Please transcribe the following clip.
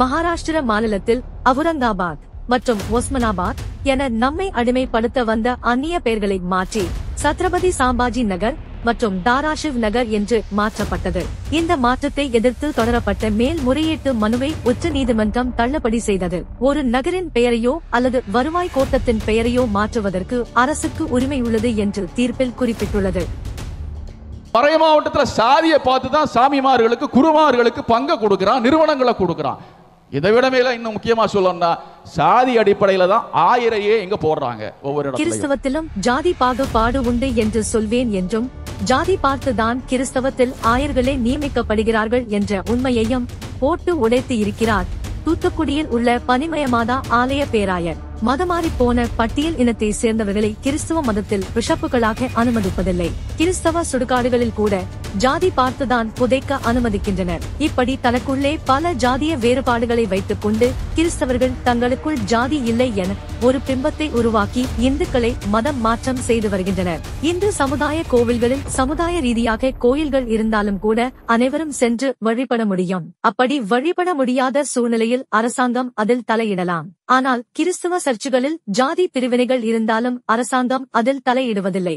மகாராஷ்டிர மாநிலத்தில் அவுரங்காபாத் மற்றும் ஒஸ்மனாபாத் என நம்மை அடிமைப்படுத்த வந்த அந்நிய பெயர்களை மாற்றி சத்ரபதி சாம்பாஜி நகர் மற்றும் தாராஷிவ் நகர் என்று மாற்றப்பட்டது. இந்த மாற்றத்தை எதிர்த்து தொடரப்பட்ட மேல்முறையீட்டு மனுவை உச்ச நீதிமன்றம் தள்ளுபடி செய்தது. ஒரு நகரின் பெயரையோ அல்லது வருவாய் கோட்டத்தின் பெயரையோ மாற்றுவதற்கு அரசுக்கு உரிமை உள்ளது என்று தீர்ப்பில் குறிப்பிட்டுள்ளது. மறை மாவட்டத்தில் சாதியை பார்த்து தான் சாமிமார்களுக்கு குருமார்களுக்கு பங்கு கொடுக்கிறான், நிறுவனங்களை கொடுக்கிறான். இதை விட மேல இன்னும் முக்கியமா சொல்லணும்னா சாதி அடிப்படையில தான் 1000 இங்க போடுறாங்க. ஒவ்வொரு கிறிஸ்தவத்திலும் ஜாதி பாகுபாடு உண்டு என்று சொல்வேன் என்றும், ஜாதி பார்த்துதான் கிறிஸ்தவத்தில் ஆயர்களே நியமிக்கப்படுகிறார்கள் என்ற உண்மையையும் போட்டு உடைத்து இருக்கிறார் தூத்துக்குடியில் உள்ள பனிமயமாதா ஆலய பேராயர். மதமாறி போன பட்டியல் இனத்தை சேர்ந்தவர்களை கிறிஸ்தவ மதத்தில் பிஷப்புகளாக அனுமதிப்பதில்லை. கிறிஸ்தவ சுடுகாடுகளில் கூட ஜாதி பார்த்துதான் புதைக்க அனுமதிக்கின்றனர். இப்படி தனக்குள்ளே பல ஜாதிய வேறுபாடுகளை வைத்துக் கொண்டு கிறிஸ்தவர்கள் தங்களுக்குள் ஜாதி இல்லை என ஒரு பிம்பத்தை உருவாக்கி இந்துக்களை மதம் மாற்றம் செய்து வருகின்றனர். இந்து சமுதாய கோவில்களில் சமுதாய ரீதியாக கோயில்கள் இருந்தாலும் கூட அனைவரும் சென்று வழிபட முடியும். அப்படி வழிபட முடியாத சூழ்நிலையில் அரசாங்கம் அதில் தலையிடலாம். ஆனால் கிறிஸ்தவ சர்ச்சுகளில் ஜாதி பிரிவினைகள் இருந்தாலும் அரசாங்கம் அதில் தலையிடுவதில்லை.